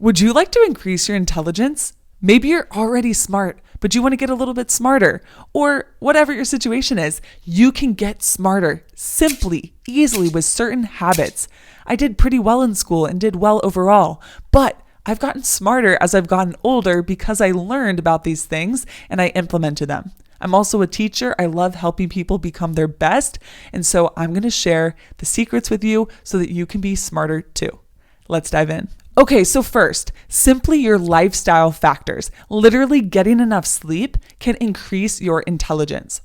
Would you like to increase your intelligence? Maybe you're already smart, but you want to get a little bit smarter, or whatever your situation is, you can get smarter simply, easily with certain habits. I did pretty well in school and did well overall, but I've gotten smarter as I've gotten older because I learned about these things and I implemented them. I'm also a teacher. I love helping people become their best. And so I'm going to share the secrets with you so that you can be smarter too. Let's dive in. Okay, so first, simply your lifestyle factors. Literally getting enough sleep can increase your intelligence.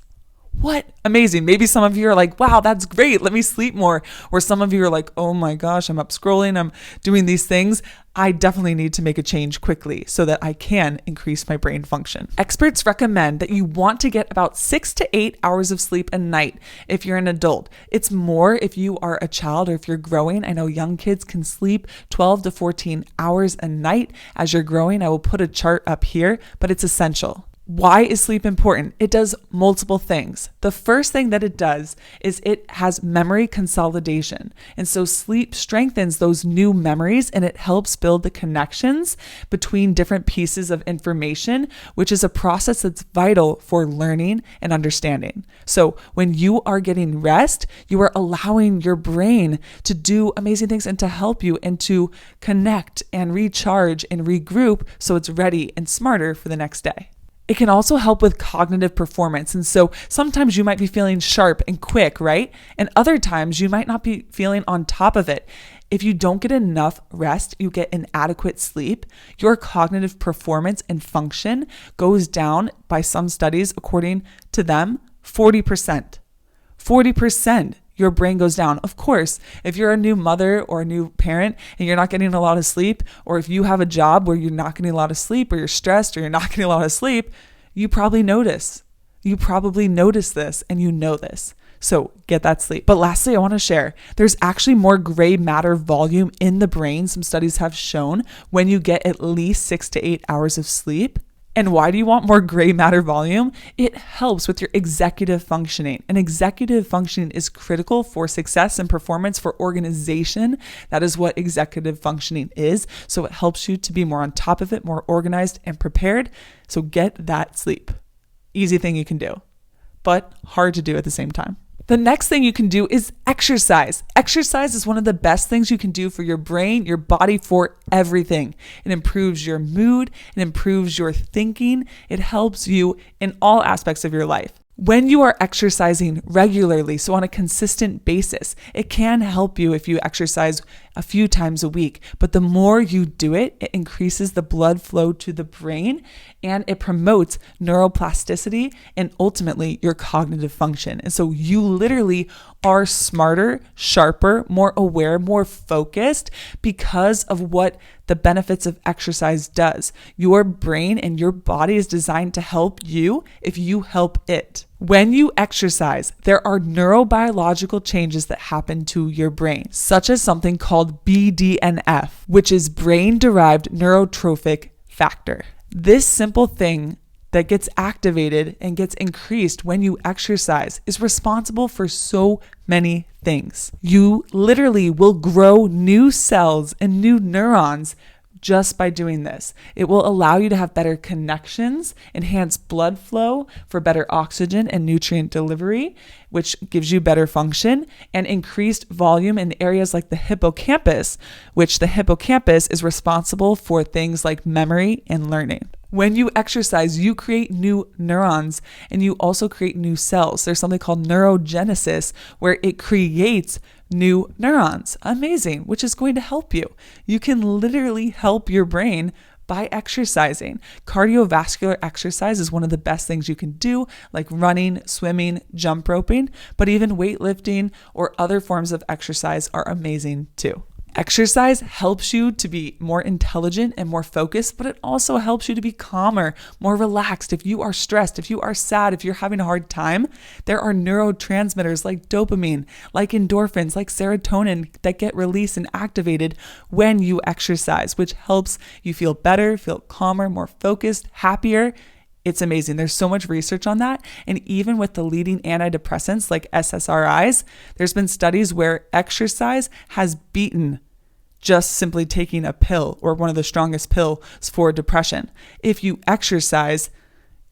What? Amazing. Maybe some of you are like, wow, that's great. Let me sleep more. Or some of you are like, oh my gosh, I'm up scrolling. I'm doing these things. I definitely need to make a change quickly so that I can increase my brain function. Experts recommend that you want to get about 6 to 8 hours of sleep a night if you're an adult. It's more if you are a child or if you're growing. I know young kids can sleep 12 to 14 hours a night as you're growing. I will put a chart up here, but it's essential. Why is sleep important? It does multiple things. The first thing that it does is it has memory consolidation. And so sleep strengthens those new memories and it helps build the connections between different pieces of information, which is a process that's vital for learning and understanding. So when you are getting rest, you are allowing your brain to do amazing things and to help you and to connect and recharge and regroup so it's ready and smarter for the next day. It can also help with cognitive performance. And so sometimes you might be feeling sharp and quick, right? And other times you might not be feeling on top of it. If you don't get enough rest, you get inadequate sleep, your cognitive performance and function goes down by some studies, according to them, 40%. 40%. Your brain goes down. Of course, if you're a new mother or a new parent and you're not getting a lot of sleep, or if you have a job where you're not getting a lot of sleep, or you're stressed or you're not getting a lot of sleep, you probably notice. You probably notice this and you know this. So get that sleep. But lastly, I want to share, there's actually more gray matter volume in the brain. Some studies have shown when you get at least 6 to 8 hours of sleep. And why do you want more gray matter volume? It helps with your executive functioning. And executive functioning is critical for success and performance for organization. That is what executive functioning is. So it helps you to be more on top of it, more organized and prepared. So get that sleep. Easy thing you can do, but hard to do at the same time. The next thing you can do is exercise. Exercise is one of the best things you can do for your brain, your body, for everything. It improves your mood, it improves your thinking, it helps you in all aspects of your life. When you are exercising regularly, so on a consistent basis, it can help you if you exercise a few times a week. But the more you do it, it increases the blood flow to the brain and it promotes neuroplasticity and ultimately your cognitive function. And so you literally are smarter, sharper, more aware, more focused because of what the benefits of exercise does. Your brain and your body is designed to help you if you help it. When you exercise, there are neurobiological changes that happen to your brain, such as something called BDNF, which is brain-derived neurotrophic factor. This simple thing that gets activated and gets increased when you exercise is responsible for so many things. You literally will grow new cells and new neurons just by doing this. It will allow you to have better connections, enhance blood flow for better oxygen and nutrient delivery, which gives you better function, and increased volume in areas like the hippocampus, which the hippocampus is responsible for things like memory and learning. When you exercise, you create new neurons and you also create new cells. There's something called neurogenesis where it creates new neurons. Amazing, which is going to help you. You can literally help your brain by exercising. Cardiovascular exercise is one of the best things you can do, like running, swimming, jump roping, but even weightlifting or other forms of exercise are amazing too. Exercise helps you to be more intelligent and more focused, but it also helps you to be calmer, more relaxed. If you are stressed, if you are sad, if you're having a hard time, there are neurotransmitters like dopamine, like endorphins, like serotonin that get released and activated when you exercise, which helps you feel better, feel calmer, more focused, happier. It's amazing. There's so much research on that. And even with the leading antidepressants like SSRIs, there's been studies where exercise has beaten just simply taking a pill or one of the strongest pills for depression. If you exercise,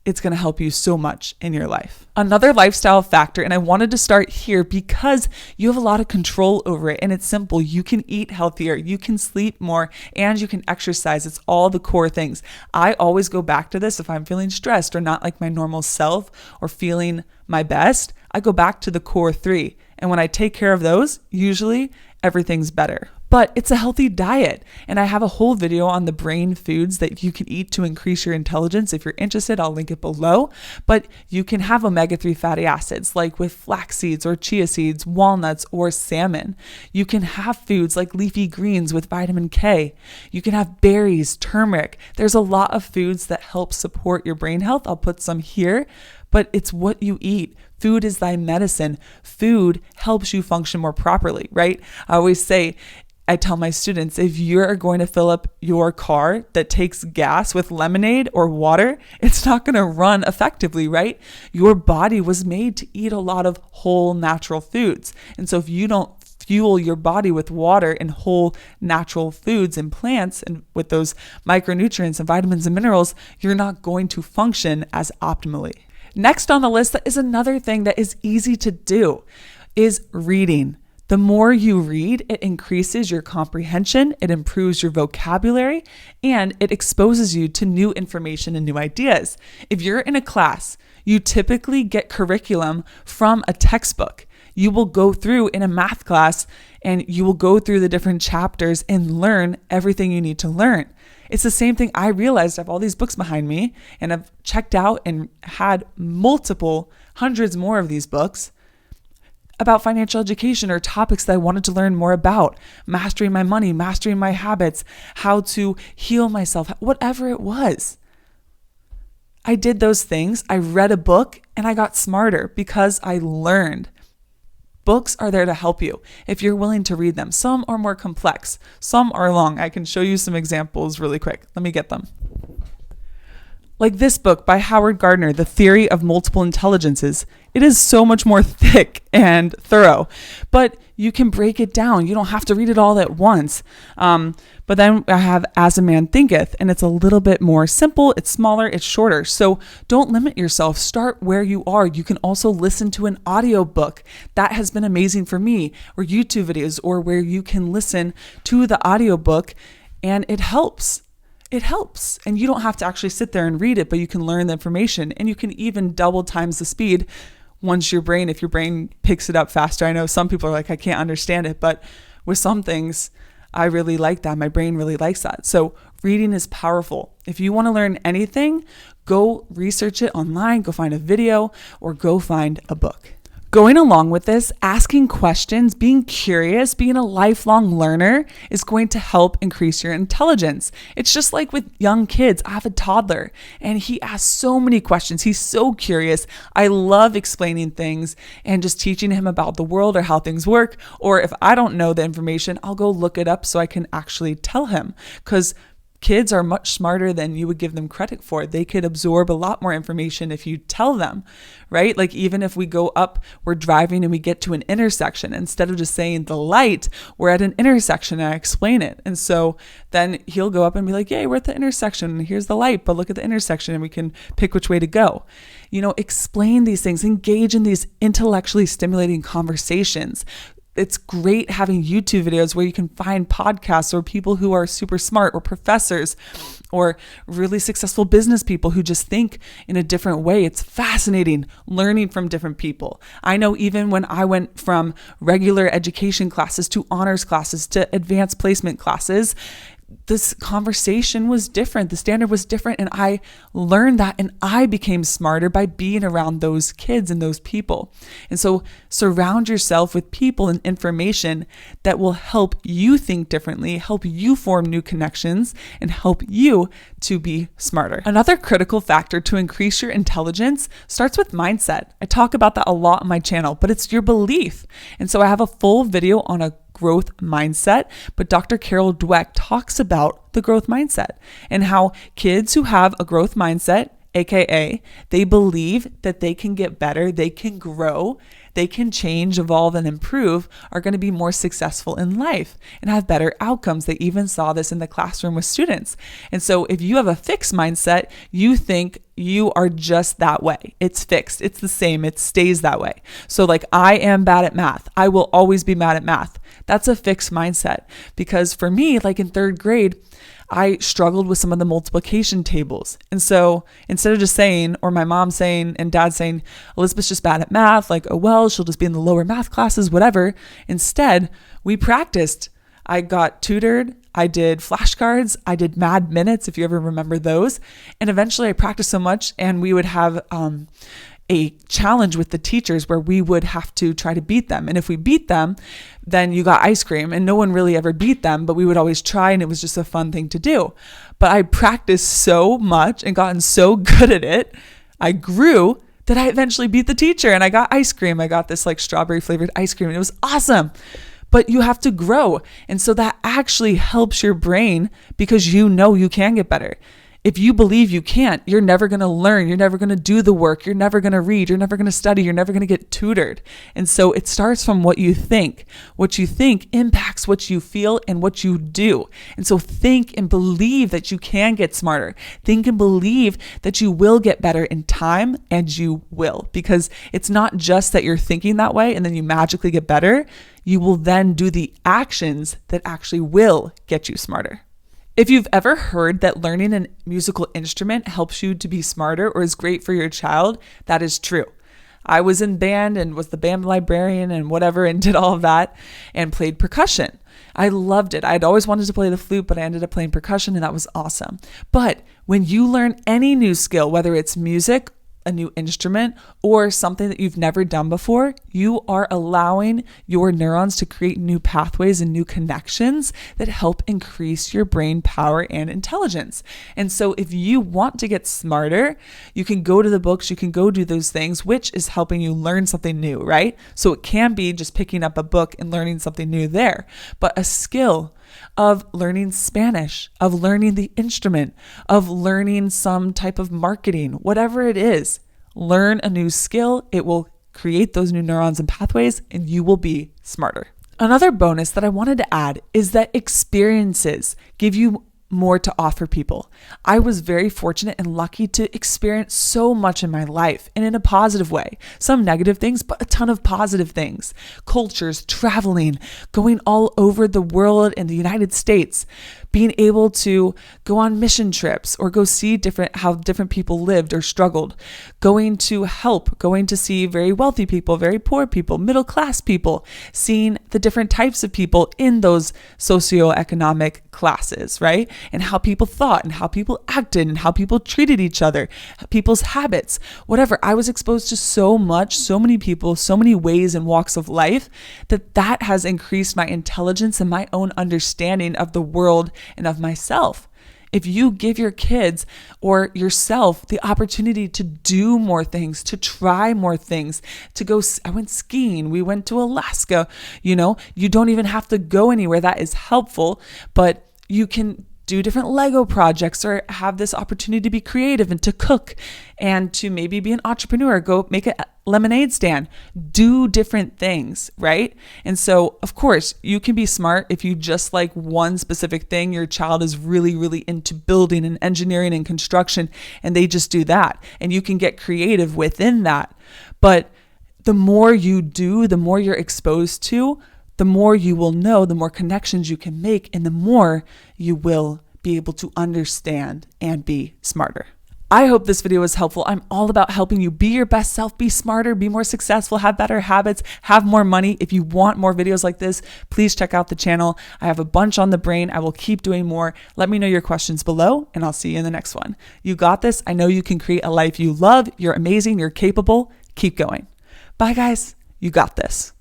it's going to help you so much in your life. Another lifestyle factor, and I wanted to start here because you have a lot of control over it, and it's simple. You can eat healthier, you can sleep more, and you can exercise. It's all the core things. I always go back to this if I'm feeling stressed or not like my normal self or feeling my best. I go back to the core 3. And when I take care of those, usually everything's better. But it's a healthy diet. And I have a whole video on the brain foods that you can eat to increase your intelligence. If you're interested, I'll link it below. But you can have omega-3 fatty acids like with flax seeds or chia seeds, walnuts, or salmon. You can have foods like leafy greens with vitamin K. You can have berries, turmeric. There's a lot of foods that help support your brain health. I'll put some here, but it's what you eat. Food is thy medicine. Food helps you function more properly, right? I tell my students, if you're going to fill up your car that takes gas with lemonade or water, it's not going to run effectively, right? Your body was made to eat a lot of whole natural foods. And so if you don't fuel your body with water and whole natural foods and plants and with those micronutrients and vitamins and minerals, you're not going to function as optimally. Next on the list, that is another thing that is easy to do, is reading. The more you read, it increases your comprehension, it improves your vocabulary, and it exposes you to new information and new ideas. If you're in a class, you typically get curriculum from a textbook. You will go through in a math class and you will go through the different chapters and learn everything you need to learn. It's the same thing. I realized I have all these books behind me and I've checked out and had multiple hundreds more of these books about financial education or topics that I wanted to learn more about, mastering my money, mastering my habits, how to heal myself, whatever it was. I did those things. I read a book and I got smarter because I learned. Books are there to help you if you're willing to read them. Some are more complex. Some are long. I can show you some examples really quick. Let me get them. Like this book by Howard Gardner, The Theory of Multiple Intelligences. It is so much more thick and thorough, but you can break it down. You don't have to read it all at once. But then I have As a Man Thinketh, and it's a little bit more simple. It's smaller, it's shorter. So don't limit yourself. Start where you are. You can also listen to an audiobook. That has been amazing for me, or YouTube videos, or where you can listen to the audiobook and it helps. It helps. And you don't have to actually sit there and read it, but you can learn the information and you can even double times the speed once if your brain picks it up faster. I know some people are like, I can't understand it, but with some things, I really like that. My brain really likes that. So reading is powerful. If you want to learn anything, go research it online, go find a video, or go find a book. Going along with this, asking questions, being curious, being a lifelong learner is going to help increase your intelligence. It's just like with young kids. I have a toddler and he asks so many questions. He's so curious. I love explaining things and just teaching him about the world or how things work. Or if I don't know the information, I'll go look it up so I can actually tell him, because kids are much smarter than you would give them credit for. They could absorb a lot more information if you tell them, right? Like even if we're driving and we get to an intersection, instead of just saying the light, we're at an intersection and I explain it. And so then he'll go up and be like, yay, we're at the intersection and here's the light, but look at the intersection and we can pick which way to go. Explain these things, engage in these intellectually stimulating conversations. It's great having YouTube videos where you can find podcasts or people who are super smart or professors or really successful business people who just think in a different way. It's fascinating learning from different people. I know even when I went from regular education classes to honors classes to advanced placement classes, this conversation was different. The standard was different. And I learned that and I became smarter by being around those kids and those people. And so surround yourself with people and information that will help you think differently, help you form new connections, and help you to be smarter. Another critical factor to increase your intelligence starts with mindset. I talk about that a lot on my channel, but it's your belief. And so I have a full video on a growth mindset, but Dr. Carol Dweck talks about the growth mindset and how kids who have a growth mindset, AKA they believe that they can get better, they can grow, they can change, evolve, and improve are going to be more successful in life and have better outcomes. They even saw this in the classroom with students. And so if you have a fixed mindset, you think you are just that way. It's fixed. It's the same. It stays that way. So like, I am bad at math. I will always be mad at math. That's a fixed mindset. Because for me, like in third grade, I struggled with some of the multiplication tables. And so instead of just saying, or my mom saying and dad saying, Elizabeth's just bad at math, like, oh, well, she'll just be in the lower math classes, whatever. Instead, we practiced. I got tutored. I did flashcards. I did Mad Minutes, if you ever remember those. And eventually I practiced so much, and we would have a challenge with the teachers where we would have to try to beat them. And if we beat them, then you got ice cream, and no one really ever beat them, but we would always try, and it was just a fun thing to do. But I practiced so much and gotten so good at it, I grew, that I eventually beat the teacher and I got ice cream. I got this like strawberry flavored ice cream, and it was awesome. But you have to grow. And so that actually helps your brain, because you know you can get better. If you believe you can't, you're never going to learn. You're never going to do the work. You're never going to read. You're never going to study. You're never going to get tutored. And so it starts from what you think. What you think impacts what you feel and what you do. And so think and believe that you can get smarter. Think and believe that you will get better in time, and you will. Because it's not just that you're thinking that way and then you magically get better. You will then do the actions that actually will get you smarter. If you've ever heard that learning a musical instrument helps you to be smarter or is great for your child, that is true. I was in band and was the band librarian and whatever, and did all of that and played percussion. I loved it. I'd always wanted to play the flute, but I ended up playing percussion, and that was awesome. But when you learn any new skill, whether it's music, a new instrument, or something that you've never done before, you are allowing your neurons to create new pathways and new connections that help increase your brain power and intelligence. And so if you want to get smarter, you can go to the books, you can go do those things, which is helping you learn something new, right? So it can be just picking up a book and learning something new there, but a skill of learning Spanish, of learning the instrument, of learning some type of marketing, whatever it is, learn a new skill. It will create those new neurons and pathways, and you will be smarter. Another bonus that I wanted to add is that experiences give you more to offer people. I was very fortunate and lucky to experience so much in my life, and in a positive way. Some negative things, but a ton of positive things. Cultures, traveling, going all over the world in the United States, being able to go on mission trips or go see how different people lived or struggled, going to help, going to see very wealthy people, very poor people, middle class people, seeing the different types of people in those socioeconomic classes, right? And how people thought and how people acted and how people treated each other, people's habits, whatever. I was exposed to so much, so many people, so many ways and walks of life that has increased my intelligence and my own understanding of the world and of myself. If you give your kids or yourself the opportunity to do more things, to try more things, to go, I went skiing, we went to Alaska, you don't even have to go anywhere. That is helpful, but you can do different Lego projects or have this opportunity to be creative and to cook and to maybe be an entrepreneur, go make a lemonade stand, do different things, right? And so, of course, you can be smart if you just like one specific thing. Your child is really, really into building and engineering and construction, and they just do that. And you can get creative within that. But the more you do, the more you're exposed to, the more you will know, the more connections you can make, and the more you will be able to understand and be smarter. I hope this video was helpful. I'm all about helping you be your best self, be smarter, be more successful, have better habits, have more money. If you want more videos like this, please check out the channel. I have a bunch on the brain. I will keep doing more. Let me know your questions below, and I'll see you in the next one. You got this. I know you can create a life you love. You're amazing. You're capable. Keep going. Bye, guys. You got this.